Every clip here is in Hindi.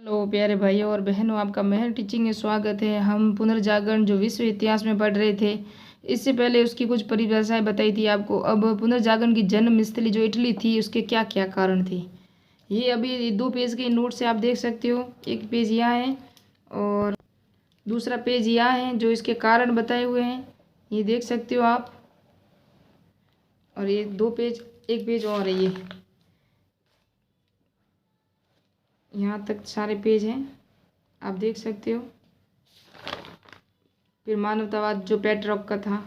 हेलो प्यारे भाइयों और बहनों, आपका महर टीचिंग में स्वागत है। हम पुनर्जागरण जो विश्व इतिहास में पढ़ रहे थे, इससे पहले उसकी कुछ परिभाषाएं बताई थी आपको। अब पुनर्जागरण की जन्म स्थली जो इटली थी, उसके क्या क्या कारण थे, ये अभी 2 पेज के नोट से आप देख सकते हो। एक पेज यहाँ है और दूसरा पेज यहाँ है जो इसके कारण बताए हुए हैं, ये देख सकते हो आप। और ये 2 पेज, एक पेज और है, ये यहाँ तक सारे पेज हैं, आप देख सकते हो। फिर मानवतावाद जो पेट्रॉक का था,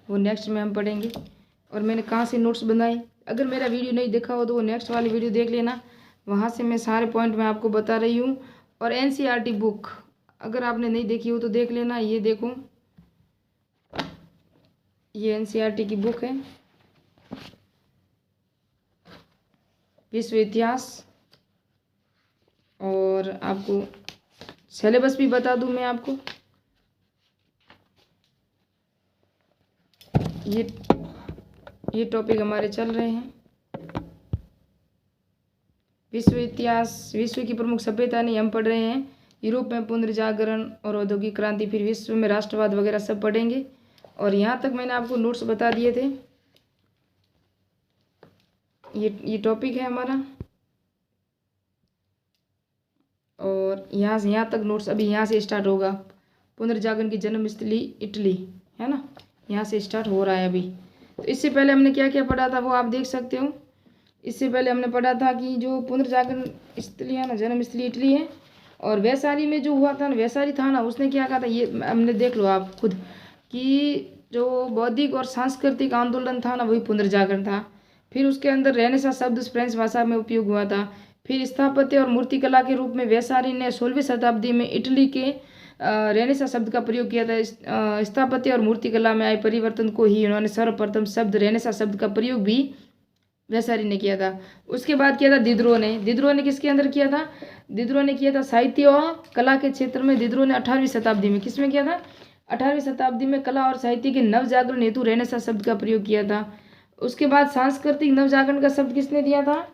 वो नेक्स्ट में हम पढ़ेंगे। और मैंने कहाँ से नोट्स बनाए, अगर मेरा वीडियो नहीं देखा हो तो वो नेक्स्ट वाली वीडियो देख लेना, वहाँ से मैं सारे पॉइंट मैं आपको बता रही हूँ। और एनसीईआरटी बुक अगर आपने नहीं देखी हो तो देख लेना। ये देखो, ये एनसीईआरटी की बुक है, विश्व इतिहास। और आपको सिलेबस भी बता दूं मैं आपको। ये टॉपिक हमारे चल रहे हैं, विश्व इतिहास, विश्व की प्रमुख सभ्यता नहीं, हम पढ़ रहे हैं यूरोप में पुनर्जागरण और औद्योगिक क्रांति, फिर विश्व में राष्ट्रवाद वगैरह सब पढ़ेंगे। और यहाँ तक मैंने आपको नोट्स बता दिए थे। ये टॉपिक है हमारा। और यहाँ तक नोट्स अभी यहाँ से स्टार्ट होगा। पुनर्जागरण की जन्मस्थली इटली है ना, यहाँ से स्टार्ट हो रहा है अभी। तो इससे पहले हमने क्या क्या पढ़ा था वो आप देख सकते हो। इससे पहले हमने पढ़ा था कि जो पुनर्जागरण स्थली है ना, जन्मस्थली इटली है। और वैशाली में जो हुआ था ना, वैशाली था ना, उसने क्या कहा था, ये हमने देख लो आप खुद, कि जो बौद्धिक और सांस्कृतिक आंदोलन था ना, वही पुनर्जागरण था। फिर उसके अंदर रेनेसां शब्द फ्रेंच भाषा में उपयोग हुआ था। फिर स्थापत्य और मूर्तिकला के रूप में वैशाली ने 16वीं शताब्दी में इटली के रेनेसां शब्द का प्रयोग किया था। स्थापत्य और मूर्तिकला में आए परिवर्तन को ही उन्होंने सर्वप्रथम शब्द रेनेसां शब्द का प्रयोग भी वैशाली ने किया था। उसके बाद किया था दिदरो ने किसके अंदर किया था, दिदरो ने किया था साहित्य और कला के क्षेत्र में। दिदरो ने 18वीं शताब्दी में किस में किया था, 18वीं शताब्दी में कला और साहित्य के नवजागरण हेतु रेनेसां शब्द का प्रयोग किया था। उसके बाद सांस्कृतिक नवजागरण का शब्द किसने दिया था,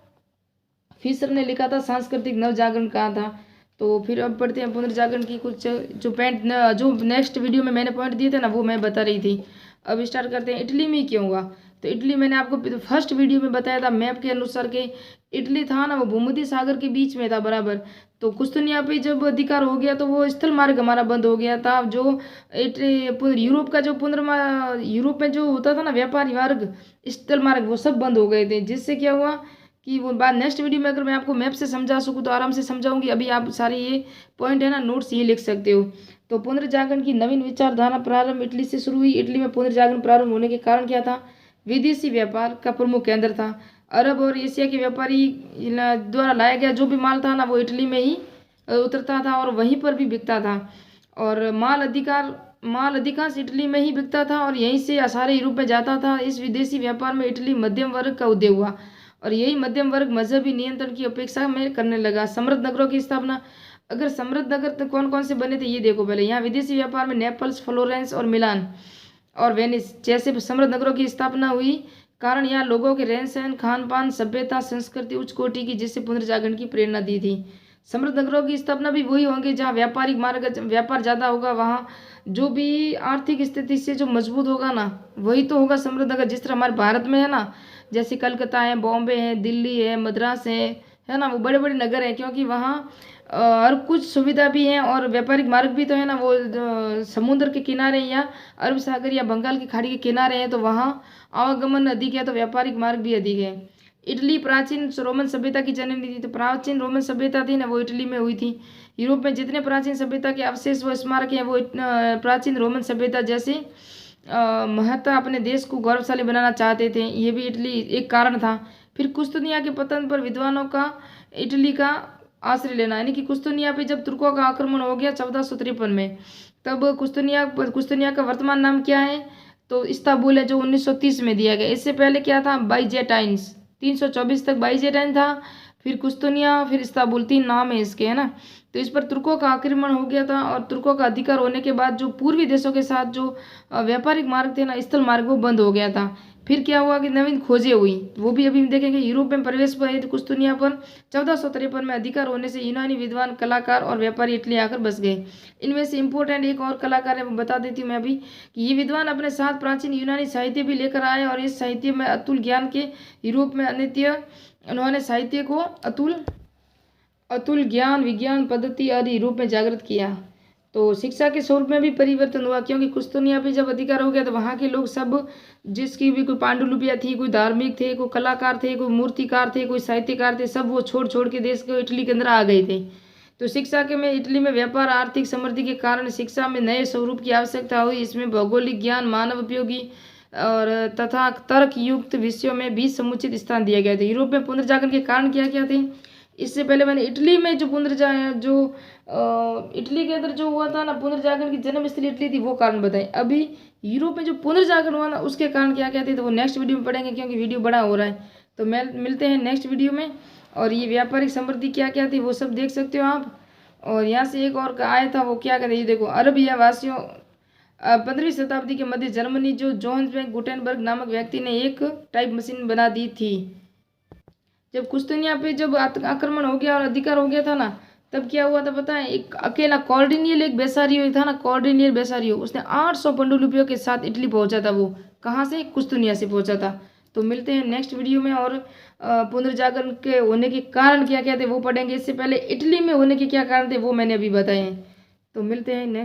फिशर ने लिखा था, सांस्कृतिक नवजागरण कहा था। तो फिर अब पढ़ते हैं पुनर्जागरण की कुछ जो नेक्स्ट वीडियो में मैंने पॉइंट दिए थे ना, वो मैं बता रही थी। अब स्टार्ट करते हैं, इटली में क्यों हुआ। तो इटली मैंने आपको फर्स्ट वीडियो में बताया था, मैप के अनुसार के इटली था ना, वो भूमध्य सागर के बीच में था बराबर। तो कुस्तुनिया पे जब अधिकार हो गया तो वो स्थल मार्ग हमारा बंद हो गया था। जो यूरोप का जो यूरोप में जो होता था ना व्यापारी मार्ग, स्थल मार्ग, वो सब बंद हो गए थे। जिससे क्या हुआ कि वो बात नेक्स्ट वीडियो में अगर मैं आपको मैप से समझा सकूँ तो आराम से समझाऊंगी। अभी आप सारे ये पॉइंट है ना, नोट्स ये लिख सकते हो। तो पुनर्जागरण की नवीन विचारधारा प्रारंभ इटली से शुरू हुई। इटली में पुनर्जागरण प्रारंभ होने के कारण क्या था, विदेशी व्यापार का प्रमुख केंद्र था। अरब और एशिया के व्यापारी द्वारा लाया गया जो भी माल था ना, वो इटली में ही उतरता था और वहीं पर भी बिकता था। और माल अधिकांश इटली में ही बिकता था और यहीं से सारे यूरोप में जाता था। इस विदेशी व्यापार में इटली मध्यम वर्ग का उदय हुआ और यही मध्यम वर्ग मजहबी नियंत्रण की अपेक्षा में करने लगा। समृद्ध नगरों की स्थापना, अगर समृद्ध नगर तो कौन कौन से बने थे ये देखो पहले। यहाँ विदेशी व्यापार में नेपल्स, फ्लोरेंस और मिलान और वेनिस जैसे समृद्ध नगरों की स्थापना हुई। कारण यहाँ लोगों के रहन सहन, खान पान, सभ्यता, संस्कृति उच्च कोटि की, जिससे पुनर्जागरण की प्रेरणा दी थी। समृद्ध नगरों की स्थापना भी वही होंगे जहाँ व्यापारिक मार्ग व्यापार ज़्यादा होगा, वहाँ जो भी आर्थिक स्थिति से जो मजबूत होगा ना, वही तो होगा समृद्ध नगर। जिस तरह हमारे भारत में है ना, जैसे कलकत्ता है, बॉम्बे है, दिल्ली है, मद्रास है ना, वो बड़े बड़े नगर हैं क्योंकि वहाँ हर कुछ सुविधा भी है और व्यापारिक मार्ग भी तो है ना। वो समुद्र के किनारे या अरब सागर या बंगाल की खाड़ी के किनारे हैं, तो वहाँ आवागमन अधिक है, तो व्यापारिक मार्ग भी अधिक है। इटली प्राचीन रोमन सभ्यता की जननी थी। तो प्राचीन रोमन सभ्यता थी ना, वो इटली में हुई थी। यूरोप में जितने प्राचीन सभ्यता के अवशेष व स्मारक हैं, वो प्राचीन रोमन सभ्यता जैसे महत्ता अपने देश को गौरवशाली बनाना चाहते थे, ये भी इटली एक कारण था। फिर कुस्तुनिया के पतन पर विद्वानों का इटली का आश्रय लेना, यानी कि कुस्तुनिया पे जब तुर्कों का आक्रमण हो गया 1453 में, तब कुस्तुनिया का वर्तमान नाम क्या है, तो इस्तांबुल है, जो 1930 में दिया गया। इससे पहले क्या था, बाइजेटाइन्स, 324 तक बाइजेटाइन था। फिर कुस्तुनिया, फिर इस्तांबुल, 3 नाम है इसके, है ना। तो इस पर तुर्कों का आक्रमण हो गया था और तुर्कों का अधिकार होने के बाद जो पूर्वी देशों के साथ जो व्यापारिक मार्ग थे ना, स्थल मार्ग, वो बंद हो गया था। फिर क्या हुआ कि नवीन खोजें हुई, वो भी अभी देखेंगे। यूरोप में प्रवेश पर कुस्तुनिया पर 1453 में अधिकार होने से यूनानी विद्वान, कलाकार और व्यापारी इटली आकर बस गए। इनमें से इम्पोर्टेंट एक और कलाकार है, वो बता देती हूँ मैं अभी, कि ये विद्वान अपने साथ प्राचीन यूनानी साहित्य भी लेकर आए और इस साहित्य में अतुल ज्ञान के यूरोप में अनित्य, उन्होंने साहित्य को अतुल ज्ञान, विज्ञान, पद्धति आदि रूप में जागृत किया। तो शिक्षा के स्वरूप में भी परिवर्तन हुआ, क्योंकि कुस्तुनिया पे जब अधिकार हो गया तो वहाँ के लोग सब, जिसकी भी कोई पांडुलिपियाँ थी, कोई धार्मिक थे, कोई कलाकार थे, कोई मूर्तिकार थे, कोई साहित्यकार थे, सब वो छोड़ छोड़ के देश को इटली के अंदर आ गए थे। तो शिक्षा के में इटली में व्यापार, आर्थिक समृद्धि के कारण शिक्षा में नए स्वरूप की आवश्यकता हुई। इसमें भौगोलिक ज्ञान, मानव उपयोगी और तथा तर्क युक्त विषयों में भी समुचित स्थान दिया गया था। यूरोप में पुनर्जागरण के कारण क्या क्या थे, इससे पहले मैंने इटली में जो इटली के अंदर जो हुआ था ना, पुनर्जागरण की जन्म स्थली इटली थी, वो कारण बताए। अभी यूरोप में जो पुनर्जागरण हुआ ना, उसके कारण क्या क्या थे, तो वो नेक्स्ट वीडियो में पढ़ेंगे, क्योंकि वीडियो बड़ा हो रहा है। तो मिलते हैं नेक्स्ट वीडियो में। और ये व्यापारिक समृद्धि क्या क्या थी वो सब देख सकते हो आप। और यहाँ से एक और आया था, वो क्या कहते हैं, ये देखो, अरब या वासियों 15वीं शताब्दी के मध्य जर्मनी जो जोहान्सबर्ग गुटेनबर्ग नामक व्यक्ति ने एक टाइप मशीन बना दी थी। जब कुस्तुनिया पे जब आक्रमण हो गया और अधिकार हो गया था ना, तब क्या हुआ था पता है, एक अकेला कॉर्डिनियल एक बेसारियो था ना, कॉर्डिनियल बेसारियो, उसने 800 पांडुलिपियों के साथ इटली पहुंचा था। वो कहाँ से, कुस्तुनिया से पहुंचा था। तो मिलते हैं नेक्स्ट वीडियो में, और पुनर्जागरण के होने के कारण क्या क्या थे वो पढ़ेंगे। इससे पहले इटली में होने के क्या कारण थे वो मैंने अभी बताए हैं। तो मिलते हैं नेक्स्ट।